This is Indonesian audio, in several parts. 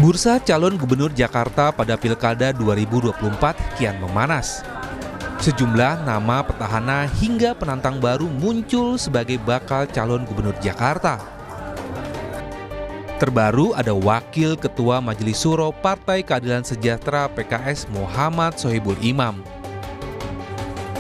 Bursa calon gubernur Jakarta pada Pilkada 2024 kian memanas. Sejumlah nama petahana hingga penantang baru muncul sebagai bakal calon gubernur Jakarta. Terbaru ada Wakil Ketua Majelis Syuro Partai Keadilan Sejahtera PKS Muhammad Sohibul Imam.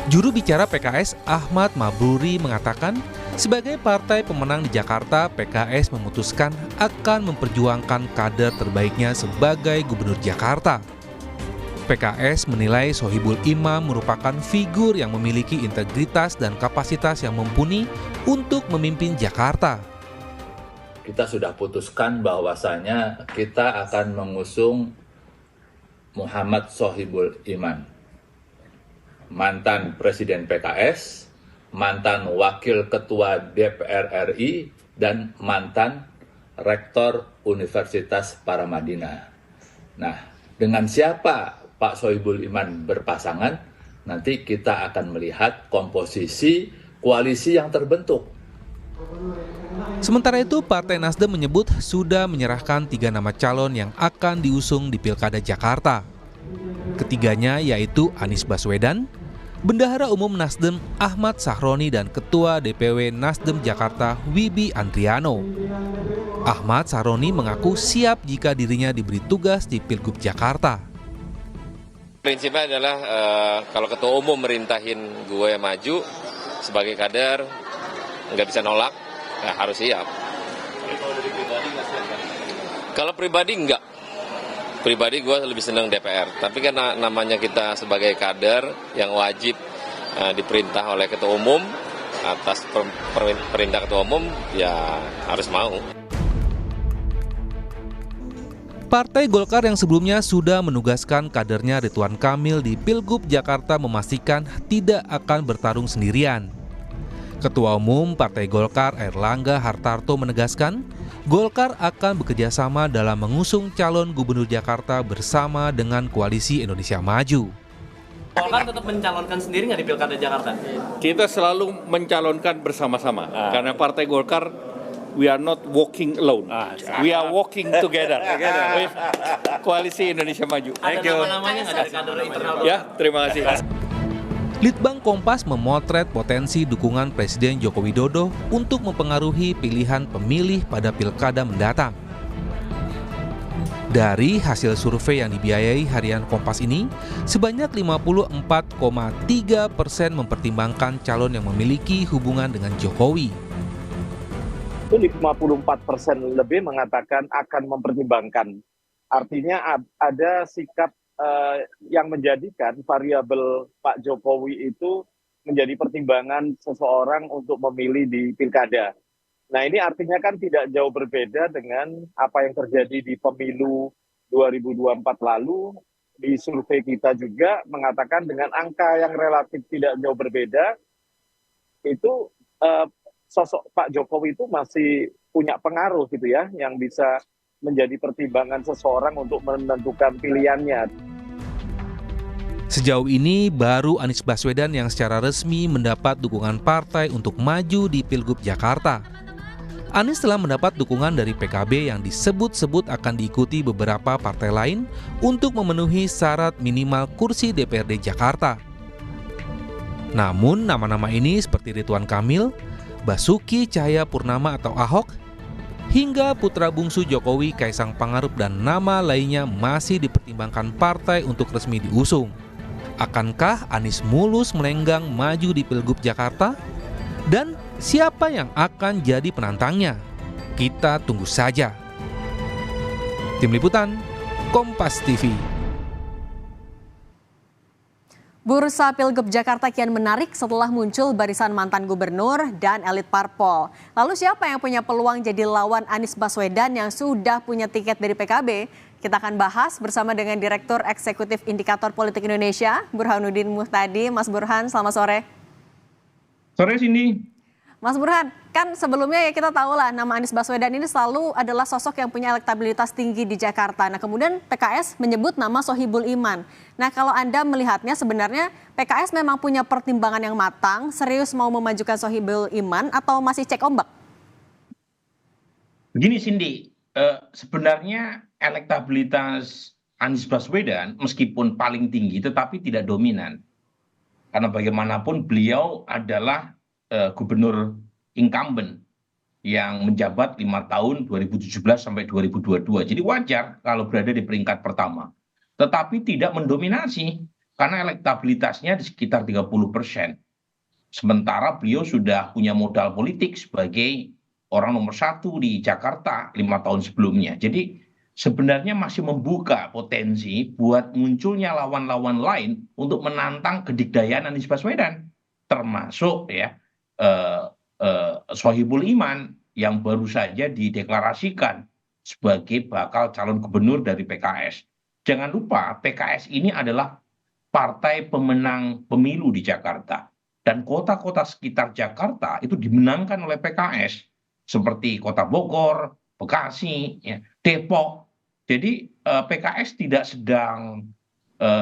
Juru bicara PKS Ahmad Mabruri mengatakan, sebagai partai pemenang di Jakarta, PKS memutuskan akan memperjuangkan kader terbaiknya sebagai gubernur Jakarta. PKS menilai Sohibul Imam merupakan figur yang memiliki integritas dan kapasitas yang mumpuni untuk memimpin Jakarta. Kita sudah putuskan bahwasanya kita akan mengusung Muhammad Sohibul Iman, mantan Presiden PKS, mantan Wakil Ketua DPR RI, dan mantan Rektor Universitas Paramadina. Nah, dengan siapa Pak Sohibul Iman berpasangan, nanti kita akan melihat komposisi koalisi yang terbentuk. Sementara itu, Partai Nasdem menyebut sudah menyerahkan 3 nama calon yang akan diusung di Pilkada Jakarta. Ketiganya yaitu Anies Baswedan, Bendahara Umum Nasdem Ahmad Sahroni, dan Ketua DPW Nasdem Jakarta Wibi Andriano. Ahmad Sahroni mengaku siap jika dirinya diberi tugas di Pilgub Jakarta. Prinsipnya adalah kalau ketua umum merintahin gue maju sebagai kader, nggak bisa nolak, ya harus siap. Kalau pribadi enggak. Pribadi gue lebih senang DPR, tapi kan namanya kita sebagai kader yang wajib diperintah oleh ketua umum, atas perintah ketua umum ya harus mau. Partai Golkar yang sebelumnya sudah menugaskan kadernya Ridwan Kamil di Pilgub Jakarta memastikan tidak akan bertarung sendirian. Ketua Umum Partai Golkar Airlangga Hartarto menegaskan, Golkar akan bekerjasama dalam mengusung calon gubernur Jakarta bersama dengan Koalisi Indonesia Maju. Golkar tetap mencalonkan sendiri nggak di Pilkada Jakarta? Kita selalu mencalonkan bersama-sama, karena Partai Golkar, we are not walking alone, we are walking together with Koalisi Indonesia Maju. Ada nama-namanya nggak dari kader internal? Ya, terima kasih. Litbang Kompas memotret potensi dukungan Presiden Joko Widodo untuk mempengaruhi pilihan pemilih pada pilkada mendatang. Dari hasil survei yang dibiayai harian Kompas ini, sebanyak 54,3% mempertimbangkan calon yang memiliki hubungan dengan Jokowi. Itu 54% lebih mengatakan akan mempertimbangkan. Artinya ada sikap yang menjadikan variabel Pak Jokowi itu menjadi pertimbangan seseorang untuk memilih di pilkada. Nah, ini artinya kan tidak jauh berbeda dengan apa yang terjadi di pemilu 2024 lalu. Di survei kita juga mengatakan dengan angka yang relatif tidak jauh berbeda, itu sosok Pak Jokowi itu masih punya pengaruh gitu ya, yang bisa menjadi pertimbangan seseorang untuk menentukan pilihannya. Sejauh ini baru Anies Baswedan yang secara resmi mendapat dukungan partai untuk maju di Pilgub Jakarta. Anies telah mendapat dukungan dari PKB yang disebut-sebut akan diikuti beberapa partai lain untuk memenuhi syarat minimal kursi DPRD Jakarta. Namun nama-nama ini seperti Ridwan Kamil, Basuki Cahayapurnama atau Ahok, hingga putra bungsu Jokowi Kaisang Pangarep dan nama lainnya masih dipertimbangkan partai untuk resmi diusung. Akankah Anies mulus melenggang maju di Pilgub Jakarta? Dan siapa yang akan jadi penantangnya? Kita tunggu saja. Tim Liputan, Kompas TV. Bursa Pilgub Jakarta kian menarik setelah muncul barisan mantan gubernur dan elit parpol. Lalu siapa yang punya peluang jadi lawan Anies Baswedan yang sudah punya tiket dari PKB? Kita akan bahas bersama dengan Direktur Eksekutif Indikator Politik Indonesia, Burhanuddin Muhtadi. Mas Burhan, selamat sore. Sore, Cindy. Mas Burhan, kan sebelumnya ya kita tahu lah nama Anies Baswedan ini selalu adalah sosok yang punya elektabilitas tinggi di Jakarta. Nah kemudian PKS menyebut nama Sohibul Iman. Nah kalau Anda melihatnya sebenarnya PKS memang punya pertimbangan yang matang, serius mau memajukan Sohibul Iman atau masih cek ombak? Begini Cindy, sebenarnya elektabilitas Anies Baswedan meskipun paling tinggi tetapi tidak dominan. Karena bagaimanapun beliau adalah gubernur incumbent yang menjabat 5 tahun 2017 sampai 2022. Jadi wajar kalau berada di peringkat pertama. Tetapi tidak mendominasi karena elektabilitasnya di sekitar 30%. Sementara beliau sudah punya modal politik sebagai orang nomor satu di Jakarta 5 tahun sebelumnya. Jadi sebenarnya masih membuka potensi buat munculnya lawan-lawan lain untuk menantang kedikdayaan Anies Baswedan. Termasuk ya Sohibul Iman yang baru saja dideklarasikan sebagai bakal calon gubernur dari PKS. Jangan lupa PKS ini adalah partai pemenang pemilu di Jakarta. Dan kota-kota sekitar Jakarta itu dimenangkan oleh PKS. Seperti Kota Bogor, Bekasi, ya, Depok. Jadi PKS tidak sedang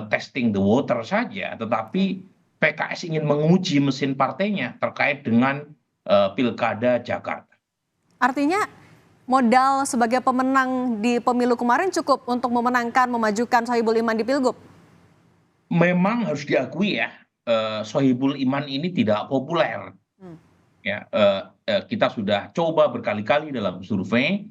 testing the water saja, tetapi PKS ingin menguji mesin partainya terkait dengan Pilkada Jakarta. Artinya modal sebagai pemenang di pemilu kemarin cukup untuk memajukan Sohibul Iman di Pilgub? Memang harus diakui ya, Sohibul Iman ini tidak populer. Ya, kita sudah coba berkali-kali dalam survei,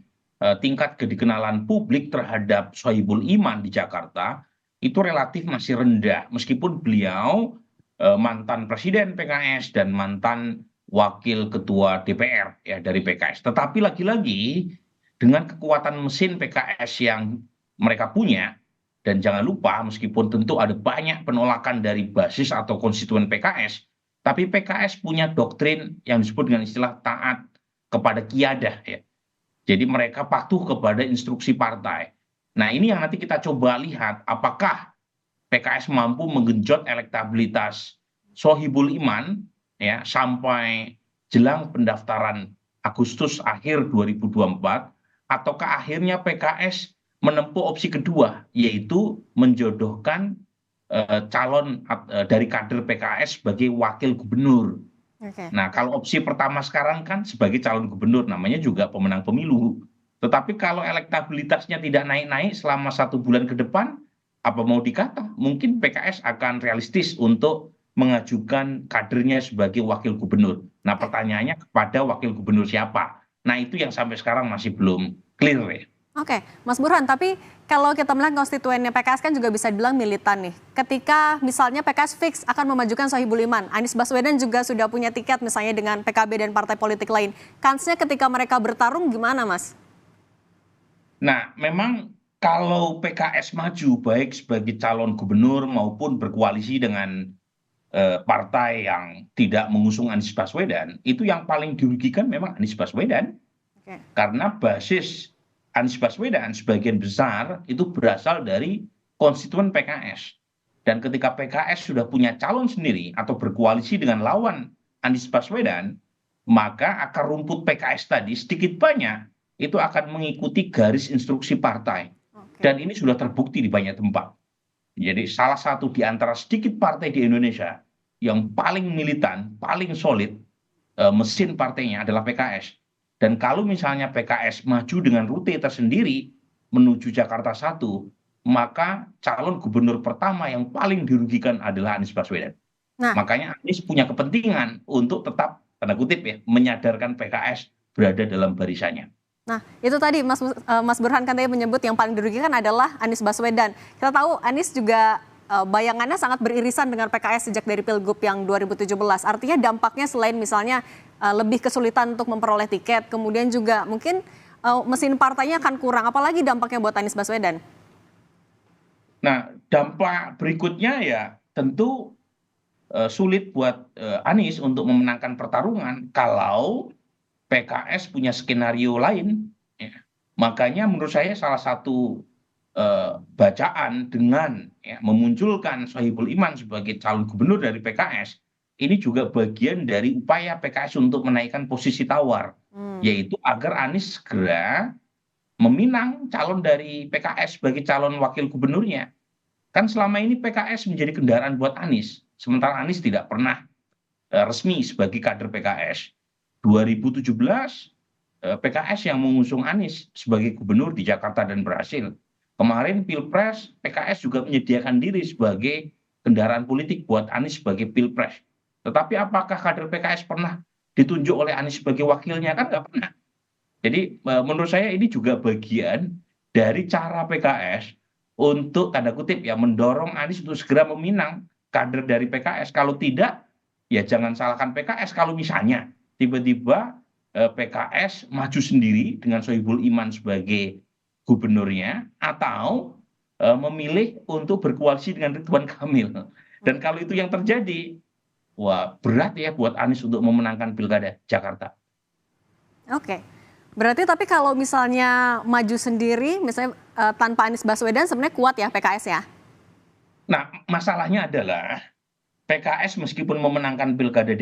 tingkat kedikenalan publik terhadap Sohibul Iman di Jakarta itu relatif masih rendah, meskipun beliau mantan presiden PKS dan mantan wakil ketua DPR ya dari PKS. Tetapi lagi-lagi dengan kekuatan mesin PKS yang mereka punya, dan jangan lupa meskipun tentu ada banyak penolakan dari basis atau konstituen PKS, tapi PKS punya doktrin yang disebut dengan istilah taat kepada qiyadah ya. Jadi mereka patuh kepada instruksi partai. Nah, ini yang nanti kita coba lihat apakah PKS mampu menggenjot elektabilitas Sohibul Iman ya sampai jelang pendaftaran Agustus akhir 2024, ataukah akhirnya PKS menempuh opsi kedua, yaitu menjodohkan calon dari kader PKS sebagai wakil gubernur. Nah, kalau opsi pertama sekarang kan sebagai calon gubernur, namanya juga pemenang pemilu. Tetapi kalau elektabilitasnya tidak naik-naik selama 1 bulan ke depan, apa mau dikata? Mungkin PKS akan realistis untuk mengajukan kadernya sebagai wakil gubernur. Nah, pertanyaannya kepada wakil gubernur siapa? Nah, itu yang sampai sekarang masih belum clear ya. Oke, Mas Burhan, tapi kalau kita melihat konstituennya PKS kan juga bisa dibilang militan nih. Ketika misalnya PKS fix akan memajukan Sohibul Iman, Anies Baswedan juga sudah punya tiket misalnya dengan PKB dan partai politik lain. Kansnya ketika mereka bertarung gimana, Mas? Nah, memang kalau PKS maju baik sebagai calon gubernur maupun berkoalisi dengan partai yang tidak mengusung Anies Baswedan, itu yang paling dirugikan memang Anies Baswedan. Karena basis Anies Baswedan sebagian besar itu berasal dari konstituen PKS. Dan ketika PKS sudah punya calon sendiri atau berkoalisi dengan lawan Anies Baswedan, maka akar rumput PKS tadi sedikit banyak itu akan mengikuti garis instruksi partai. Dan ini sudah terbukti di banyak tempat. Jadi salah satu di antara sedikit partai di Indonesia yang paling militan, paling solid mesin partainya adalah PKS. Dan kalau misalnya PKS maju dengan rute tersendiri menuju Jakarta 1, maka calon gubernur pertama yang paling dirugikan adalah Anies Baswedan. Nah, makanya Anies punya kepentingan untuk tetap, tanda kutip ya, menyadarkan PKS berada dalam barisannya. Nah, itu tadi Mas Burhan kan tadi menyebut yang paling dirugikan adalah Anies Baswedan. Kita tahu Anies juga bayangannya sangat beririsan dengan PKS sejak dari Pilgub yang 2017. Artinya dampaknya selain misalnya lebih kesulitan untuk memperoleh tiket, kemudian juga mungkin mesin partainya akan kurang. Apalagi dampaknya buat Anies Baswedan? Nah, dampak berikutnya ya tentu sulit buat Anies untuk memenangkan pertarungan kalau PKS punya skenario lain. Ya. Makanya menurut saya salah satu bacaan dengan ya, memunculkan Sohibul Iman sebagai calon gubernur dari PKS, ini juga bagian dari upaya PKS untuk menaikkan posisi tawar, yaitu agar Anies segera meminang calon dari PKS sebagai calon wakil gubernurnya. Kan selama ini PKS menjadi kendaraan buat Anies, sementara Anies tidak pernah resmi sebagai kader PKS. 2017 PKS yang mengusung Anies sebagai gubernur di Jakarta dan berhasil. Kemarin Pilpres, PKS juga menyediakan diri sebagai kendaraan politik buat Anies sebagai Pilpres. Tetapi apakah kader PKS pernah ditunjuk oleh Anies sebagai wakilnya? Kan nggak pernah. Jadi menurut saya ini juga bagian dari cara PKS untuk tanda kutip ya mendorong Anies untuk segera meminang kader dari PKS. Kalau tidak, ya jangan salahkan PKS kalau misalnya tiba-tiba PKS maju sendiri dengan Sohibul Iman sebagai gubernurnya atau memilih untuk berkoalisi dengan Ridwan Kamil. Dan kalau itu yang terjadi, wah berat ya buat Anies untuk memenangkan Pilkada Jakarta. Oke. Berarti tapi kalau misalnya maju sendiri, misalnya tanpa Anies Baswedan sebenarnya kuat ya PKS ya? Nah, masalahnya adalah PKS meskipun memenangkan Pilkada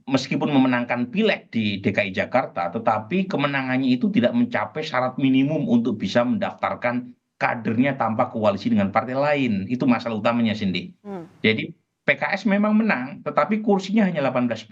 meskipun memenangkan Pileg di DKI Jakarta, tetapi kemenangannya itu tidak mencapai syarat minimum untuk bisa mendaftarkan kadernya tanpa koalisi dengan partai lain. Itu masalah utamanya, Cindy. Jadi PKS memang menang, tetapi kursinya hanya 18%.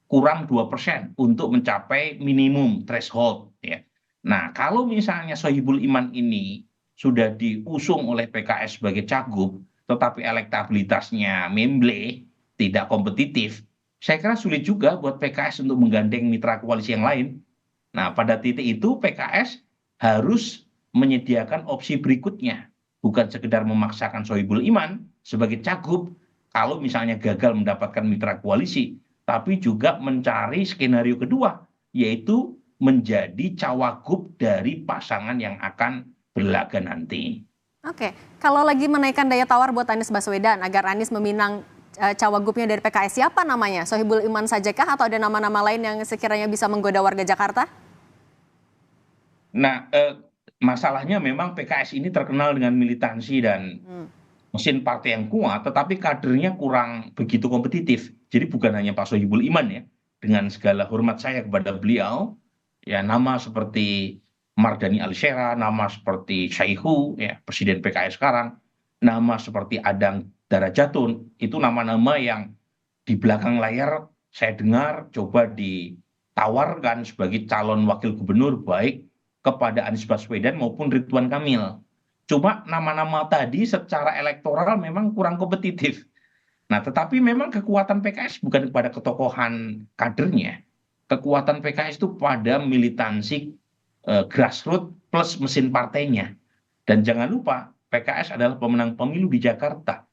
Kurang 2% untuk mencapai minimum threshold. Ya. Nah, kalau misalnya Sohibul Iman ini sudah diusung oleh PKS sebagai cagup, tetapi elektabilitasnya memble, tidak kompetitif, saya kira sulit juga buat PKS untuk menggandeng mitra koalisi yang lain. Nah, pada titik itu PKS harus menyediakan opsi berikutnya, bukan sekedar memaksakan Sohibul Iman sebagai cagup kalau misalnya gagal mendapatkan mitra koalisi, tapi juga mencari skenario kedua, yaitu menjadi cawagup dari pasangan yang akan berlaga nanti. Oke, kalau lagi menaikkan daya tawar buat Anies Baswedan agar Anies meminang cawagupnya dari PKS, siapa namanya? Sohibul Iman sajakah atau ada nama-nama lain yang sekiranya bisa menggoda warga Jakarta? Nah, masalahnya memang PKS ini terkenal dengan militansi dan mesin partai yang kuat, tetapi kadernya kurang begitu kompetitif. Jadi bukan hanya Pak Sohibul Iman ya, dengan segala hormat saya kepada beliau, ya nama seperti Mardhani Alisera, nama seperti Saihu, ya Presiden PKS sekarang, nama seperti Adang Darajatun, itu nama-nama yang di belakang layar saya dengar coba ditawarkan sebagai calon wakil gubernur baik kepada Anies Baswedan maupun Ridwan Kamil. Cuma nama-nama tadi secara elektoral memang kurang kompetitif. Nah, tetapi memang kekuatan PKS bukan pada ketokohan kadernya. Kekuatan PKS itu pada militansi grassroots plus mesin partainya. Dan jangan lupa, PKS adalah pemenang pemilu di Jakarta.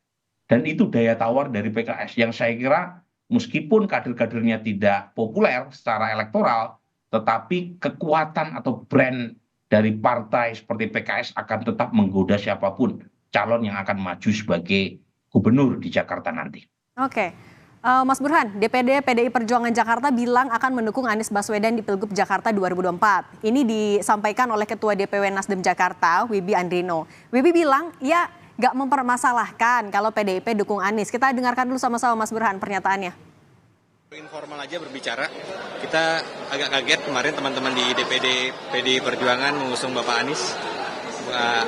Dan itu daya tawar dari PKS yang saya kira meskipun kader-kadernya tidak populer secara elektoral, tetapi kekuatan atau brand dari partai seperti PKS akan tetap menggoda siapapun calon yang akan maju sebagai gubernur di Jakarta nanti. Oke, Mas Burhan, DPD PDI Perjuangan Jakarta bilang akan mendukung Anies Baswedan di Pilgub Jakarta 2024. Ini disampaikan oleh Ketua DPW Nasdem Jakarta, Wibi Andrino. Wibi bilang, ya nggak mempermasalahkan kalau PDIP dukung Anies. Kita dengarkan dulu sama-sama Mas Burhan pernyataannya. Informal aja berbicara, kita agak kaget kemarin teman-teman di DPD PDI Perjuangan mengusung Bapak Anies.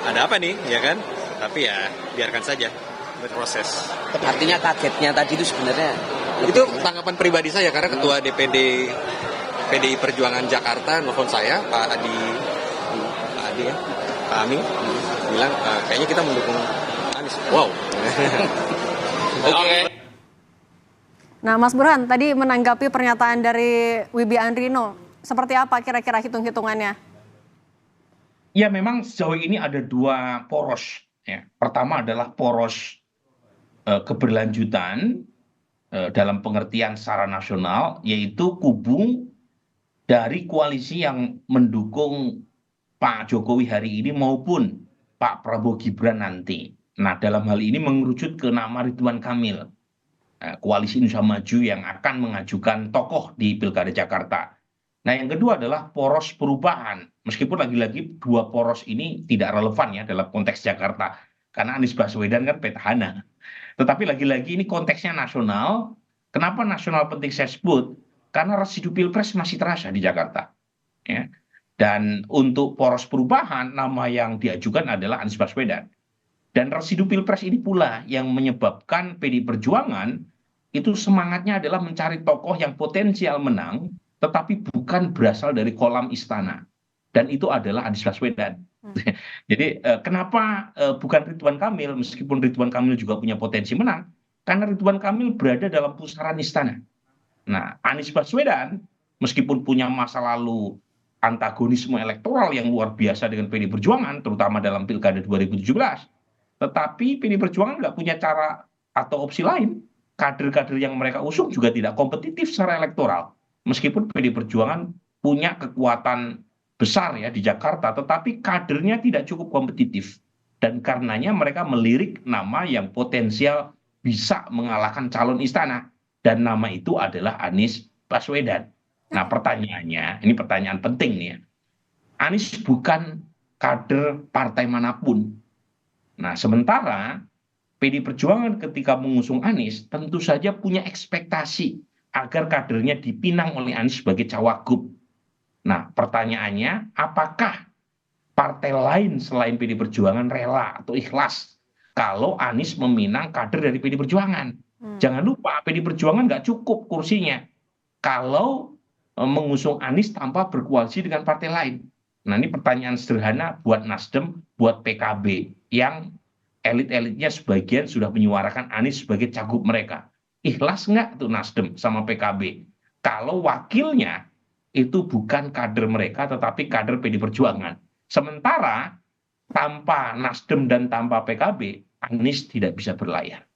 Ada apa nih, ya kan? Tapi ya biarkan saja berproses. Artinya kagetnya tadi itu sebenarnya itu tanggapan pribadi saya karena Ketua DPD PDI Perjuangan Jakarta nelfon saya, Pak Amin bilang kayaknya kita mendukung Anies. Wow. Oke. Nah, Mas Burhan tadi menanggapi pernyataan dari Wibi Andrino, seperti apa kira-kira hitung-hitungannya? Ya, memang sejauh ini ada dua poros. Ya. Pertama adalah poros keberlanjutan dalam pengertian secara nasional, yaitu kubu dari koalisi yang mendukung Pak Jokowi hari ini maupun Pak Prabowo Gibran nanti. Nah, dalam hal ini mengerucut ke nama Ridwan Kamil. Koalisi Indonesia Maju yang akan mengajukan tokoh di Pilkada Jakarta. Nah, yang kedua adalah poros perubahan. Meskipun lagi-lagi dua poros ini tidak relevan ya dalam konteks Jakarta. Karena Anies Baswedan kan petahana. Tetapi lagi-lagi ini konteksnya nasional. Kenapa nasional penting saya sebut? Karena residu Pilpres masih terasa di Jakarta. Ya. Dan untuk poros perubahan, nama yang diajukan adalah Anies Baswedan. Dan residu Pilpres ini pula yang menyebabkan PDI Perjuangan itu semangatnya adalah mencari tokoh yang potensial menang, tetapi bukan berasal dari kolam istana. Dan itu adalah Anies Baswedan. Jadi kenapa bukan Ridwan Kamil, meskipun Ridwan Kamil juga punya potensi menang, karena Ridwan Kamil berada dalam pusaran istana. Nah, Anies Baswedan, meskipun punya masa lalu antagonisme elektoral yang luar biasa dengan PD Perjuangan, terutama dalam Pilkada 2017, tetapi PD Perjuangan nggak punya cara atau opsi lain. Kader-kader yang mereka usung juga tidak kompetitif secara elektoral. Meskipun PD Perjuangan punya kekuatan besar ya di Jakarta, tetapi kadernya tidak cukup kompetitif. Dan karenanya mereka melirik nama yang potensial bisa mengalahkan calon istana. Dan nama itu adalah Anies Baswedan. Nah pertanyaannya, ini pertanyaan penting nih ya. Anies bukan kader partai manapun. Nah sementara PD Perjuangan ketika mengusung Anies tentu saja punya ekspektasi agar kadernya dipinang oleh Anies sebagai cawagup. Nah pertanyaannya, apakah partai lain selain PD Perjuangan rela atau ikhlas kalau Anies meminang kader dari PD Perjuangan? Jangan lupa PD Perjuangan nggak cukup kursinya kalau mengusung Anies tanpa berkoalisi dengan partai lain. Nah ini pertanyaan sederhana buat Nasdem, buat PKB yang elit-elitnya sebagian sudah menyuarakan Anies sebagai cagup mereka. Ikhlas nggak tuh Nasdem sama PKB kalau wakilnya itu bukan kader mereka tetapi kader PD Perjuangan. Sementara tanpa Nasdem dan tanpa PKB, Anies tidak bisa berlayar.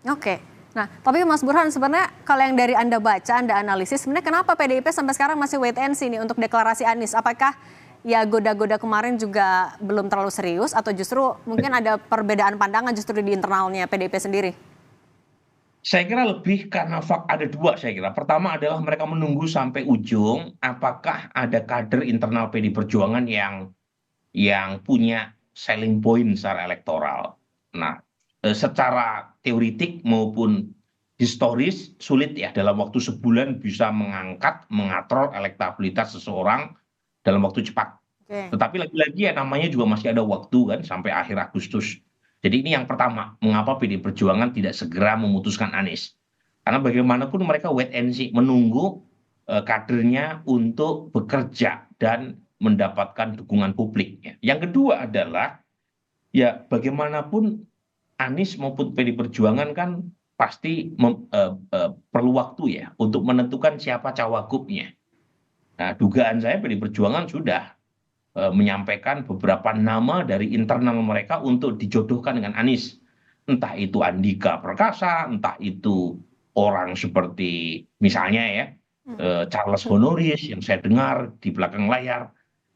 Oke. Nah, tapi Mas Burhan sebenarnya kalau yang dari Anda baca, Anda analisis, sebenarnya kenapa PDIP sampai sekarang masih wait and see nih untuk deklarasi Anies? Apakah ya goda-goda kemarin juga belum terlalu serius atau justru mungkin ada perbedaan pandangan justru di internalnya PDIP sendiri? Saya kira lebih karena ada dua saya kira. Pertama adalah mereka menunggu sampai ujung apakah ada kader internal PD Perjuangan yang punya selling point secara elektoral. Nah, secara teoritik maupun historis sulit ya dalam waktu sebulan bisa mengatrol elektabilitas seseorang dalam waktu cepat. Tetapi lagi-lagi ya namanya juga masih ada waktu kan sampai akhir Agustus. Jadi ini yang pertama, mengapa PD Perjuangan tidak segera memutuskan Anies? Karena bagaimanapun mereka wait and see, menunggu kadernya untuk bekerja dan mendapatkan dukungan publik. Yang kedua adalah ya bagaimanapun Anies maupun PD Perjuangan kan pasti perlu waktu ya untuk menentukan siapa cawagupnya. Nah, dugaan saya PD Perjuangan sudah menyampaikan beberapa nama dari internal mereka untuk dijodohkan dengan Anies. Entah itu Andika Perkasa, entah itu orang seperti misalnya ya Charles Honoris yang saya dengar di belakang layar.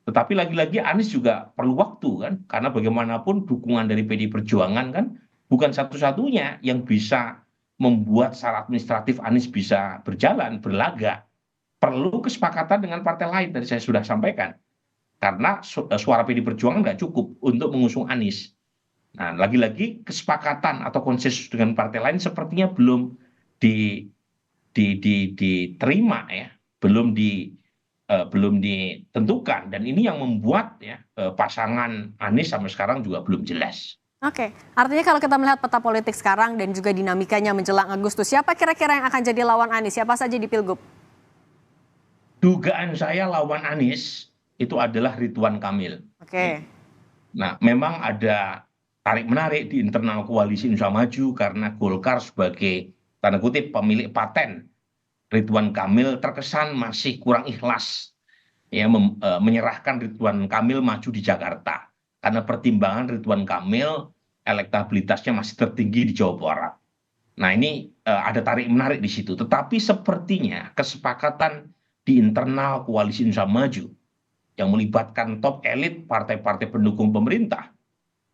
Tetapi lagi-lagi Anies juga perlu waktu kan, karena bagaimanapun dukungan dari PD Perjuangan kan bukan satu-satunya yang bisa membuat secara administratif Anies bisa berjalan, berlaga. Perlu kesepakatan dengan partai lain, tadi saya sudah sampaikan. Karena suara PD Perjuangan nggak cukup untuk mengusung Anies. Nah, lagi-lagi kesepakatan atau konsensus dengan partai lain sepertinya belum diterima ya, belum ditentukan. Dan ini yang membuat ya pasangan Anies sampai sekarang juga belum jelas. Oke, artinya kalau kita melihat peta politik sekarang dan juga dinamikanya menjelang Agustus, siapa kira-kira yang akan jadi lawan Anies? Siapa saja di Pilgub? Dugaan saya lawan Anies itu adalah Ridwan Kamil. Oke. Nah, memang ada tarik-menarik di internal koalisi Indonesia Maju karena Golkar sebagai tanda kutip pemilik paten. Ridwan Kamil terkesan masih kurang ikhlas ya menyerahkan Ridwan Kamil maju di Jakarta. Karena pertimbangan Ridwan Kamil elektabilitasnya masih tertinggi di Jawa Barat. Nah, ini ada tarik-menarik di situ. Tetapi sepertinya kesepakatan di internal koalisi Indonesia Maju yang melibatkan top elit partai-partai pendukung pemerintah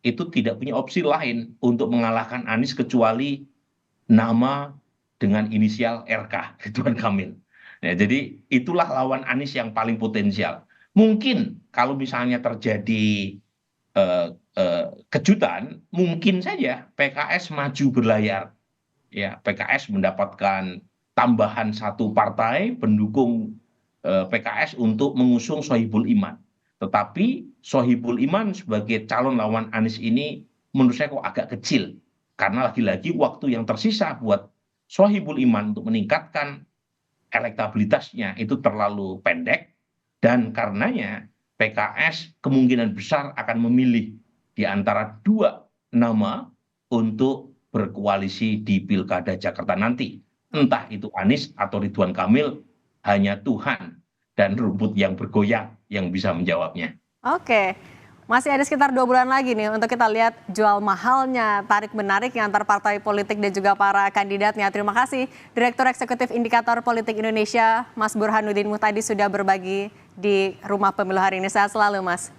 itu tidak punya opsi lain untuk mengalahkan Anies kecuali nama dengan inisial RK, Ridwan Kamil. Ya, jadi itulah lawan Anies yang paling potensial. Mungkin kalau misalnya terjadi kejutan, mungkin saja PKS maju berlayar. Ya, PKS mendapatkan tambahan satu partai pendukung PKS untuk mengusung Sohibul Iman. Tetapi Sohibul Iman sebagai calon lawan Anies ini menurut saya kok agak kecil. Karena lagi-lagi waktu yang tersisa buat Sohibul Iman untuk meningkatkan elektabilitasnya itu terlalu pendek, dan karenanya PKS kemungkinan besar akan memilih di antara dua nama untuk berkoalisi di Pilkada Jakarta nanti. Entah itu Anies atau Ridwan Kamil, hanya Tuhan dan rumput yang bergoyang yang bisa menjawabnya. Oke, masih ada sekitar 2 bulan lagi nih untuk kita lihat jual mahalnya tarik-menariknya antar partai politik dan juga para kandidatnya. Terima kasih Direktur Eksekutif Indikator Politik Indonesia, Mas Burhanuddin Muhtadi sudah berbagi di Rumah Pemilu hari ini. Sehat selalu, Mas.